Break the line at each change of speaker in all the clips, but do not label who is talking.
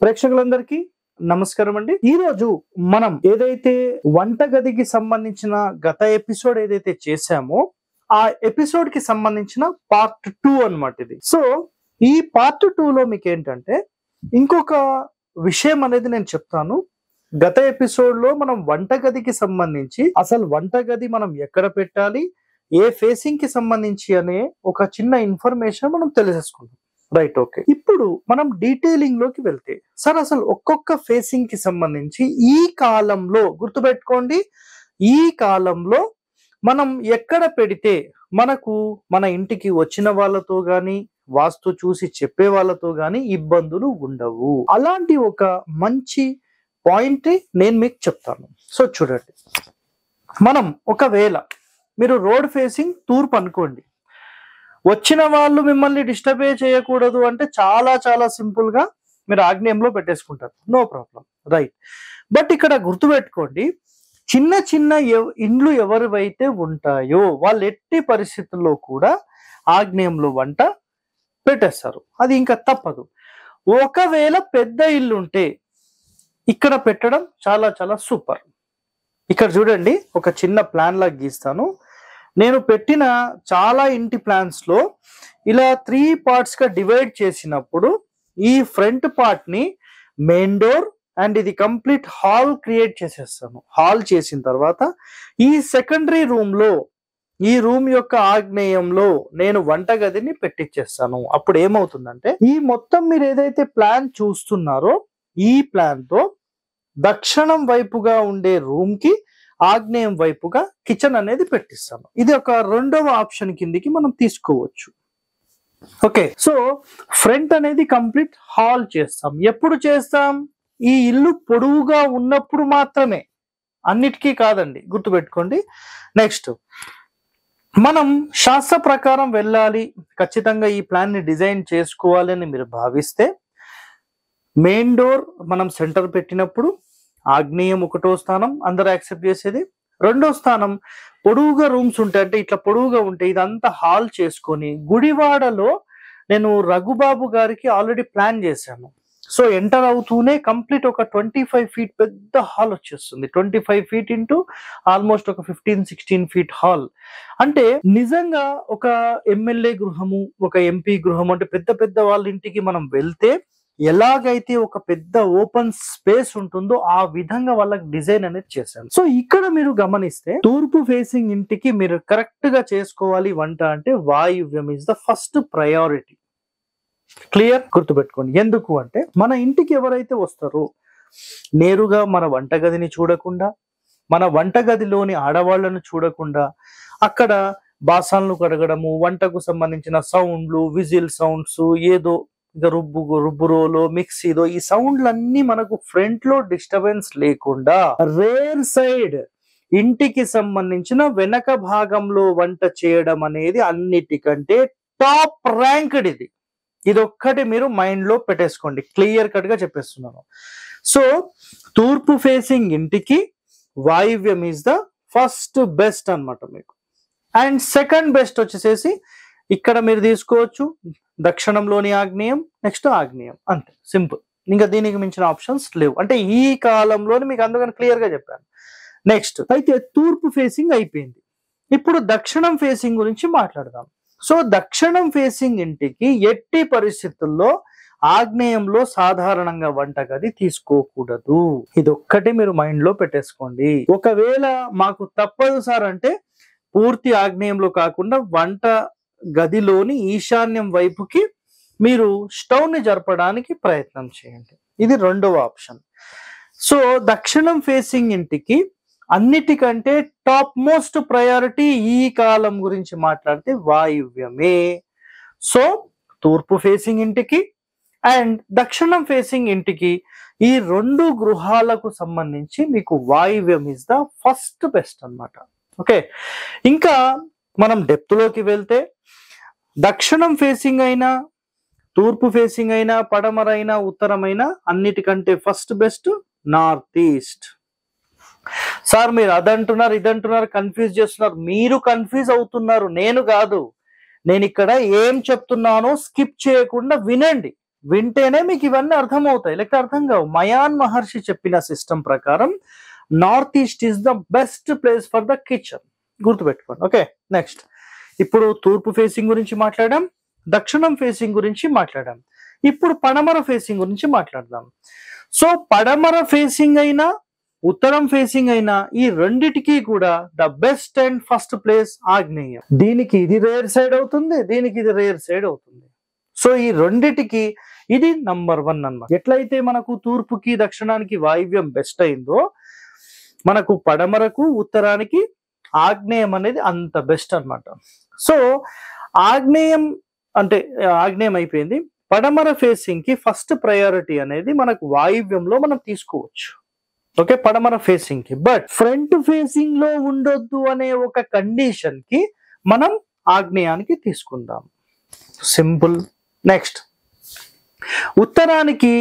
ప్రేక్షకులందరికీ నమస్కారం అండి. ఈ రోజు మనం ఏదైతే వంటగదికి సంబంధించిన గత ఎపిసోడ్ ఏదైతే చేశామో ఆ ఎపిసోడ్ కి సంబంధించిన పార్ట్ 2 అన్నమాట ఇది. సో ఈ పార్ట్ 2 లో మీకు ఏంటంటే ఇంకొక విషయం అనేది నేను చెప్తాను. గత ఎపిసోడ్ లో మనం వంటగదికి సంబంధించి అసలు వంటగది మనం ఎక్కడ పెట్టాలి, ఏ ఫేసింగ్ కి సంబంధించి అనే ఒక చిన్న ఇన్ఫర్మేషన్ మనం తెలిసేసుకుందాం. Right, okay. ఇప్పుడు మనం డీటెయిలింగ్ లోకి వెళ్తే సార్ అసలు ఒక్కొక్క ఫేసింగ్ కి సంబంధించి ఈ కాలంలో గుర్తుపెట్టుకోండి, ఈ కాలంలో మనం ఎక్కడ పెడితే మనకు మన ఇంటికి వచ్చిన వాళ్ళతో గాని వాస్తు చూసి చెప్పే వాళ్ళతో గాని ఇబ్బందులు ఉండవు. అలాంటి ఒక మంచి పాయింట్ నేను మీకు చెప్తాను. సో చూడండి, మనం ఒకవేళ మీరు రోడ్ ఫేసింగ్ తూర్పు అనుకోండి, వచ్చిన వాళ్ళు మిమ్మల్ని డిస్టర్బ్ చేయకూడదు అంటే చాలా చాలా సింపుల్ గా మీరు ఆగ్నేయంలో పెట్టేసుకుంటారు, నో ప్రాబ్లం, రైట్. బట్ ఇక్కడ గుర్తుపెట్టుకోండి, చిన్న చిన్న ఇండ్లు ఎవరివైతే ఉంటాయో వాళ్ళు ఎట్టి పరిస్థితుల్లో కూడా ఆగ్నేయంలో వంట పెట్టేస్తారు, అది ఇంకా తప్పదు. ఒకవేళ పెద్ద ఇల్లు ఉంటే ఇక్కడ పెట్టడం చాలా చాలా సూపర్. ఇక్కడ చూడండి, ఒక చిన్న ప్లాన్ లాగా గీస్తాను. నేను పెట్టిన చాలా ఇంటి ప్లాన్స్ లో ఇలా 3 పార్ట్స్ గా డివైడ్ చేసినప్పుడు ఈ ఫ్రంట్ పార్ట్ ని మెయిన్ డోర్ అండ్ ఇది కంప్లీట్ హాల్ క్రియేట్ చేసేస్తాను. హాల్ చేసిన తర్వాత ఈ సెకండరీ రూమ్ లో, ఈ రూమ్ యొక్క ఆగ్నేయంలో నేను వంటగదిని పెట్టించేస్తాను. అప్పుడు ఏమవుతుందంటే ఈ మొత్తం మీరు ఏదైతే ప్లాన్ చూస్తున్నారో ఈ ప్లాన్ తో దక్షిణం వైపుగా ఉండే రూమ్ కి ఆగ్నేయం వైపుగా కిచెన్ అనేది పెట్టిస్తాను. ఇది ఒక రెండవ ఆప్షన్ కిందికి మనం తీసుకోవచ్చు. ఓకే, సో ఫ్రంట్ అనేది కంప్లీట్ హాల్ చేస్తాం. ఎప్పుడు చేస్తాం? ఈ ఇల్లు పొడవుగా ఉన్నప్పుడు మాత్రమే, అన్నిటికీ కాదండి, గుర్తుపెట్టుకోండి. నెక్స్ట్, మనం శాస్త్ర ప్రకారం వెళ్ళాలి, ఖచ్చితంగా ఈ ప్లాన్ ని డిజైన్ చేసుకోవాలి అని మీరు భావిస్తే మెయిన్ డోర్ మనం సెంటర్ పెట్టినప్పుడు ఆగ్నేయం ఒకటో స్థానం అందరూ యాక్సెప్ట్ చేసేది. రెండో స్థానం పొడవుగా రూమ్స్ ఉంటాయి, అంటే ఇట్లా పొడవుగా ఉంటాయి, ఇదంతా హాల్ చేసుకొని గుడివాడలో నేను రఘుబాబు గారికి ఆల్రెడీ ప్లాన్ చేశాను. సో ఎంటర్ అవుతూనే కంప్లీట్ ఒక 25 ఫీట్ పెద్ద హాల్ వచ్చేస్తుంది. 25 ఫీట్ ఇంటూ ఆల్మోస్ట్ ఒక 15-16 ఫీట్ హాల్. అంటే నిజంగా ఒక ఎమ్మెల్యే గృహము, ఒక ఎంపీ గృహము, అంటే పెద్ద పెద్ద వాళ్ళ ఇంటికి మనం వెళ్తే ఎలాగైతే ఒక పెద్ద ఓపెన్ స్పేస్ ఉంటుందో ఆ విధంగా వాళ్ళకి డిజైన్ అనేది చేశాను. సో ఇక్కడ మీరు గమనిస్తే తూర్పు ఫేసింగ్ ఇంటికి మీరు కరెక్ట్ గా చేసుకోవాలి వంట అంటే వాయువ్యం is the first priority. Clear, గుర్తుపెట్టుకోండి. ఎందుకు అంటే మన ఇంటికి ఎవరైతే వస్తారో నేరుగా మన వంటగదిని చూడకుండా, మన వంటగదిలోని ఆడవాళ్లను చూడకుండా అక్కడ బాసాలను కడగడము, వంటకు సంబంధించిన సౌండ్లు, విజిల్ సౌండ్స్, ఏదో ఇక రుబ్బురోలో మిక్సీదో ఈ సౌండ్లన్నీ మనకు ఫ్రంట్ లో డిస్టర్బెన్స్ లేకుండా రేర్ సైడ్ ఇంటికి సంబంధించిన వెనక భాగంలో వంట చేయడం అనేది అన్నిటికంటే టాప్ ర్యాంక్డ్. ఇది ఒక్కటి మీరు మైండ్ లో పెట్టేసుకోండి, క్లియర్ కట్ గా చెప్పేస్తున్నాను. సో తూర్పు ఫేసింగ్ ఇంటికి వాయువ్యం ఈజ్ ద ఫస్ట్ బెస్ట్ అన్నమాట మీకు. అండ్ సెకండ్ బెస్ట్ వచ్చేసేసి ఇక్కడ మీరు తీసుకోవచ్చు దక్షిణంలోని ఆగ్నేయం, నెక్స్ట్ ఆగ్నేయం, అంతే, సింపుల్. ఇంకా దీనికి మించిన ఆప్షన్స్ లేవు, అంటే ఈ కాలంలోని మీకు అందుకని క్లియర్ గా చెప్పాను. నెక్స్ట్ అయితే తూర్పు ఫేసింగ్ అయిపోయింది, ఇప్పుడు దక్షిణం ఫేసింగ్ గురించి మాట్లాడదాం. సో దక్షిణం ఫేసింగ్ ఇంటికి ఎట్టి పరిస్థితుల్లో ఆగ్నేయంలో సాధారణంగా వంటగది తీసుకోకూడదు. ఇది ఒక్కటి మీరు మైండ్ లో పెట్టేసుకోండి. ఒకవేళ మాకు తప్పదు సార్ అంటే పూర్తి ఆగ్నేయంలో కాకుండా వంట గదిలోని ఈశాన్యం వైపుకి మీరు స్టవ్ ని జరపడానికి ప్రయత్నం చేయండి. ఇది రెండవ ఆప్షన్. సో దక్షిణం ఫేసింగ్ ఇంటికి అన్నిటికంటే టాప్ మోస్ట్ ప్రయారిటీ ఈ కాలం గురించి మాట్లాడితే వాయువ్యమే. సో తూర్పు ఫేసింగ్ ఇంటికి అండ్ దక్షిణం ఫేసింగ్ ఇంటికి ఈ రెండు గృహాలకు సంబంధించి మీకు వాయువ్యం ఇస్ ద ఫస్ట్ బెస్ట్ అన్నమాట. ఓకే, ఇంకా మనం డెప్త్ లోకి వెళ్తే దక్షిణం ఫేసింగ్ అయినా, తూర్పు ఫేసింగ్ అయినా, పడమరైనా, ఉత్తరమైనా అన్నిటికంటే first best north east. Sir మీరు అదంటున్నారు ఇదంటున్నారు కన్ఫ్యూజ్ చేస్తున్నారు. మీరు కన్ఫ్యూజ్ అవుతున్నారు, నేను కాదు. నేను ఇక్కడ ఏం చెప్తున్నానో స్కిప్ చేయకుండా వినండి, వింటేనే మీకు ఇవన్నీ అర్థమవుతాయి, లేకపోతే అర్థం కావు. మయాన్ మహర్షి చెప్పిన సిస్టమ్ ప్రకారం north east is the best place for the kitchen. గుర్తుపెట్టుకోండి. ఓకే, నెక్స్ట్ ఇప్పుడు తూర్పు ఫేసింగ్ గురించి మాట్లాడాం, దక్షిణం ఫేసింగ్ గురించి మాట్లాడాం. ఇప్పుడు పడమర ఫేసింగ్ గురించి మాట్లాడదాం. సో పడమర ఫేసింగ్ అయినా ఉత్తరం ఫేసింగ్ అయినా ఈ రెండిటికి కూడా the best and first place ఆగ్నేయం. దీనికి ఇది రేర్ సైడ్ అవుతుంది, దీనికి ఇది రేర్ సైడ్ అవుతుంది. సో ఈ రెండిటికి ఇది నంబర్ 1 అన్నమాట. ఎట్లయితే మనకు తూర్పుకి దక్షిణానికి వాయువ్యం బెస్ట్ అయిందో, మనకు పడమరకు ఉత్తరానికి ఆగ్నేయం అనేది అంత బెస్ట్ అన్నమాట. సో ఆగ్నేయం అంటే ఆగ్నేయం అయిపోయింది. పడమర ఫేసింగ్ కి ఫస్ట్ ప్రయారిటీ అనేది మనకు వాయువ్యంలో మనం తీసుకోవచ్చు. ఓకే, పడమర ఫేసింగ్ కి. బట్ ఫ్రంట్ ఫేసింగ్ లో ఉండొద్దు అనే ఒక కండిషన్ కి మనం ఆగ్నేయానికి తీసుకుందాం. సింపుల్. నెక్స్ట్ ఉత్తరానికి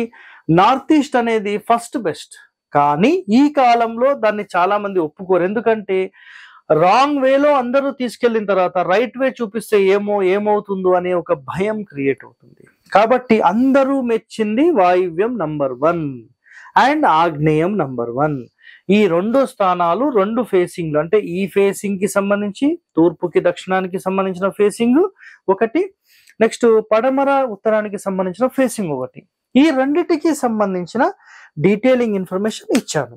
నార్త్ ఈస్ట్ అనేది ఫస్ట్ బెస్ట్. కానీ ఈ కాలంలో దాన్ని చాలా మంది ఒప్పుకోరు. ఎందుకంటే రాంగ్ వేలో అందరూ తీసుకెళ్లిన తర్వాత రైట్ వే చూపిస్తే ఏమవుతుందో అనే ఒక భయం క్రియేట్ అవుతుంది. కాబట్టి అందరూ మెచ్చింది వాయువ్యం నంబర్ 1 అండ్ ఆగ్నేయం నంబర్ 1. ఈ 2 స్థానాలు 2 ఫేసింగ్లు, అంటే ఈ ఫేసింగ్ కి సంబంధించి తూర్పుకి దక్షిణానికి సంబంధించిన ఫేసింగ్ ఒకటి, నెక్స్ట్ పడమర ఉత్తరానికి సంబంధించిన ఫేసింగ్ ఒకటి. ఈ రెండిటికి సంబంధించిన డీటెయిలింగ్ ఇన్ఫర్మేషన్ ఇచ్చాను.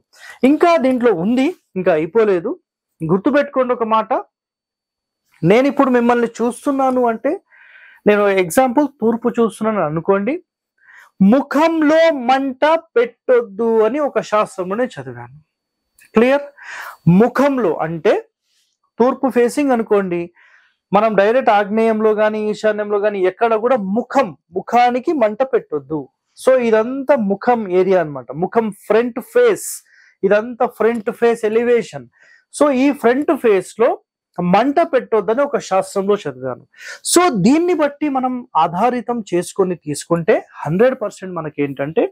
ఇంకా దీంట్లో ఉంది, ఇంకా అయిపోలేదు. గుర్తుపెట్టుకోండి ఒక మాట, నేను ఇప్పుడు మిమ్మల్ని చూస్తున్నాను అంటే, నేను ఎగ్జాంపుల్ తూర్పు చూస్తున్నాను అనుకోండి, ముఖంలో మంట పెట్టొద్దు అని ఒక శాస్త్రంలోనే చదివాను. క్లియర్? ముఖంలో అంటే తూర్పు ఫేసింగ్ అనుకోండి, మనం డైరెక్ట్ ఆగ్నేయంలో కానీ ఈశాన్యంలో కానీ ఎక్కడ కూడా ముఖానికి మంట పెట్టొద్దు. సో ఇదంతా ముఖం ఏరియా అన్నమాట. ముఖం ఫ్రంట్ ఫేస్, ఇదంతా ఫ్రంట్ ఫేస్ ఎలివేషన్. సో ఈ ఫ్రంట్ ఫేస్ లో మంట పెట్టొద్దని ఒక శాస్త్రంలో చదివాను. సో దీన్ని బట్టి మనం ఆధారితం చేసుకొని తీసుకుంటే 100% మనకి ఏంటంటే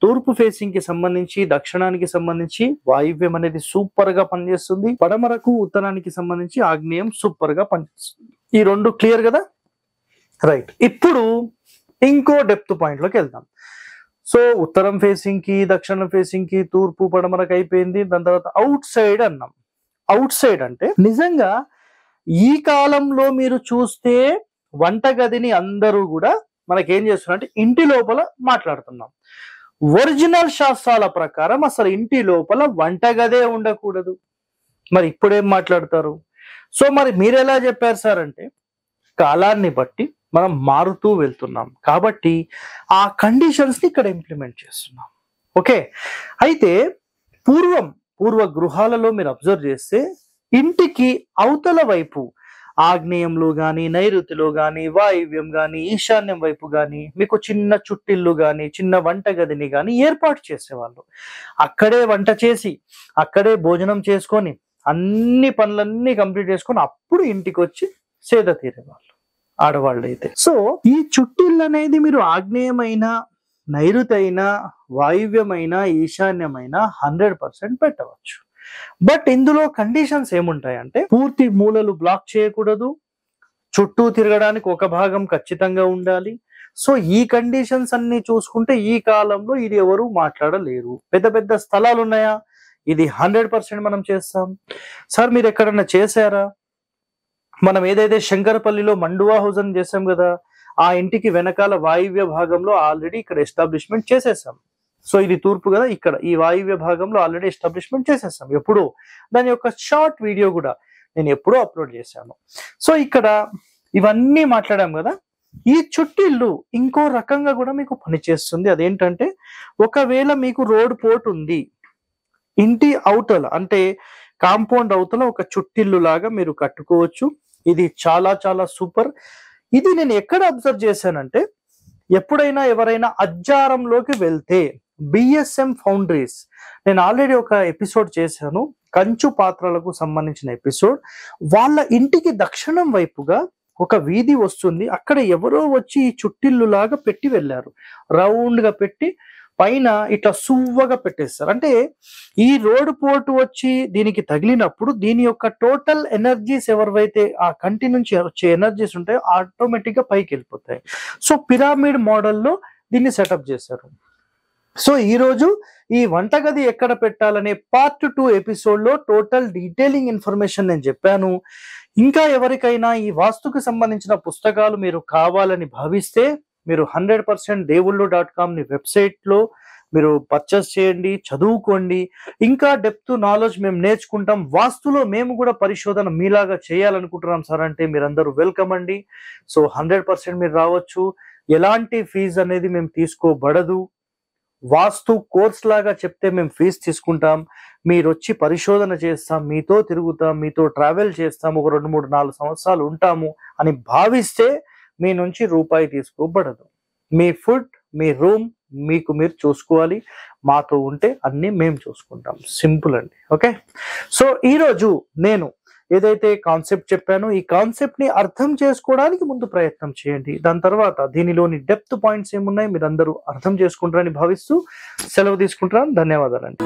తూర్పు ఫేసింగ్ కి సంబంధించి దక్షిణానికి సంబంధించి వాయువ్యం అనేది సూపర్ గా పనిచేస్తుంది, పడమరకు ఉత్తరానికి సంబంధించి ఆగ్నేయం సూపర్ గా పనిచేస్తుంది. ఈ 2 క్లియర్ కదా? రైట్. ఇప్పుడు ఇంకో డెప్త్ పాయింట్ లోకి వెళ్దాం. సో ఉత్తరం ఫేసింగ్ కి దక్షిణం ఫేసింగ్ కి తూర్పు పడమరకు అయిపోయింది. దాని తర్వాత అవుట్ సైడ్ అన్నాం. అవుట్ సైడ్ అంటే నిజంగా ఈ కాలంలో మీరు చూస్తే వంటగదిని అందరూ కూడా మనకేం చేస్తున్నారంటే ఇంటి లోపల మాట్లాడుతున్నాం. ఒరిజినల్ శాస్త్రాల ప్రకారం అసలు ఇంటి లోపల వంటగదే ఉండకూడదు. మరి ఇప్పుడేం మాట్లాడతారు? సో మరి మీరు ఎలా చెప్పారు సార్ అంటే, కాలాన్ని బట్టి మనం మారుతూ వెళ్తున్నాం కాబట్టి ఆ కండిషన్స్ ని ఇక్కడ ఇంప్లిమెంట్ చేస్తున్నాం. ఓకే, అయితే పూర్వ గృహాలలో మీరు అబ్జర్వ్ చేస్తే ఇంటికి అవతల వైపు ఆగ్నేయంలో గాని నైరుతిలో గాని వాయువ్యం గాని ఈశాన్యం వైపు గాని మీకు చిన్న చుట్టిల్లు గాని చిన్న వంటగదిని గాని ఏర్పాటు చేసేవాళ్ళు. అక్కడే వంట చేసి అక్కడే భోజనం చేసుకొని అన్ని పనులన్నీ కంప్లీట్ చేసుకొని అప్పుడు ఇంటికి వచ్చి సేద తీరేవాళ్ళు ఆడవాళ్ళు అయితే. సో ఈ చుట్టిల్లు అనేది మీరు ఆగ్నేయమైన నైరుతైన వాయువ్యమైన ఈశాన్యమైన 100% పెట్టవచ్చు. బట్ ఇందులో కండిషన్స్ ఏముంటాయంటే పూర్తి మూలలు బ్లాక్ చేయకూడదు, చుట్టూ తిరగడానికి ఒక భాగం ఖచ్చితంగా ఉండాలి. సో ఈ కండిషన్స్ అన్ని చూసుకుంటే ఈ కాలంలో ఇది ఎవరు మాట్లాడలేరు. పెద్ద పెద్ద స్థలాలు ఉన్నాయా? ఇది 100% మనం చేస్తాం. సార్ మీరు ఎక్కడన్నా చేశారా? మనం ఏదైతే శంకరపల్లిలో మండువా హౌస్ అని చేసాం కదా, ఆ ఇంటికి వెనకాల వాయువ్య భాగంలో ఆల్రెడీ ఇక్కడ ఎస్టాబ్లిష్మెంట్ చేసేసాం. సో ఇది తూర్పు కదా, ఇక్కడ ఈ వాయువ్య భాగంలో ఆల్రెడీ ఎస్టాబ్లిష్మెంట్ చేసేసాం. ఎప్పుడు దాని యొక్క షార్ట్ వీడియో కూడా నేను ఎప్పుడో అప్లోడ్ చేశాను. సో ఇక్కడ ఇవన్నీ మాట్లాడాం కదా. ఈ చుట్టిల్లు ఇంకో రకంగా కూడా మీకు పనిచేస్తుంది. అదేంటంటే ఒకవేళ మీకు రోడ్ పోర్ట్ ఉంది, ఇంటి అవతల అంటే కాంపౌండ్ అవతల ఒక చుట్టిల్లు లాగా మీరు కట్టుకోవచ్చు. ఇది చాలా చాలా సూపర్. ఇది నేను ఎక్కడ అబ్జర్వ్ చేశానంటే, ఎప్పుడైనా ఎవరైనా అజ్జారంలోకి వెళ్తే బిఎస్ఎం ఫౌండరీస్, నేను ఆల్రెడీ ఒక ఎపిసోడ్ చేశాను కంచు పాత్రలకు సంబంధించిన ఎపిసోడ్. వాళ్ళ ఇంటికి దక్షిణం వైపుగా ఒక వీధి వస్తుంది, అక్కడ ఎవరో వచ్చి ఈ చుట్టిల్లు లాగా పెట్టి వెళ్ళారు. రౌండ్ గా పెట్టి పైన ఇట్లా సువ్వగా పెట్టేస్తారు. అంటే ఈ రోడ్ పోర్ట్ వచ్చి దీనికి తగిలినప్పుడు దీని యొక్క టోటల్ ఎనర్జీస్ ఎవరివైతే ఆ కంటి నుంచి వచ్చే ఎనర్జీస్ ఉంటాయో ఆటోమేటిక్ గా పైకి వెళ్ళిపోతాయి. సో పిరమిడ్ మోడల్లో దీన్ని సెటప్ చేశారు. సో ఈ రోజు ఈ వంటగది ఎక్కడ పెట్టాలనే పార్ట్ 2 ఎపిసోడ్ లో టోటల్ డీటెయిలింగ్ ఇన్ఫర్మేషన్ నేను చెప్పాను. ఇంకా ఎవరికైనా ఈ వాస్తుకు సంబంధించిన పుస్తకాలు మీరు కావాలని భావిస్తే మీరు 100% దేవుళ్ళు.com ని వెబ్సైట్ లో మీరు పర్చేస్ చేయండి, చదువుకోండి. ఇంకా డెప్త్ నాలెడ్జ్ మేము నేర్చుకుంటాం. వాస్తులో మేము కూడా పరిశోధన మీలాగా చేయాలనుకుంటున్నాం సార్ అంటే మీరందరూ వెల్కమ్ అండి. సో 100% మీరు రావచ్చు. ఎలాంటి ఫీజు అనేది మేము తీసుకోబడదు. వాస్తు కోర్స్ లాగా చెప్తే మేము ఫీజు తీసుకుంటాం. మీరు వచ్చి పరిశోధన చేస్తాం, మీతో తిరుగుతాం, మీతో ట్రావెల్ చేస్తాం, ఒక 2, 3, 4 సంవత్సరాలు ఉంటాము అని భావిస్తే మీ నుంచి రూపాయి తీసుకోబడదు. మీ ఫుడ్, మీ రూమ్ మీకు మీరు చూసుకోవాలి. మాతో ఉంటే అన్ని మేము చూసుకుంటాం. సింపుల్ అండి. ఓకే, సో ఈరోజు నేను ఏదైతే కాన్సెప్ట్ చెప్పానో ఈ కాన్సెప్ట్ ని అర్థం చేసుకోవడానికి ముందు ప్రయత్నం చేయండి. దాని తర్వాత దీనిలోని డెప్త్ పాయింట్స్ ఏమున్నాయి మీరు అందరూ అర్థం చేసుకుంటారని భావిస్తూ సెలవు తీసుకుంటున్నాను. ధన్యవాదాలండి.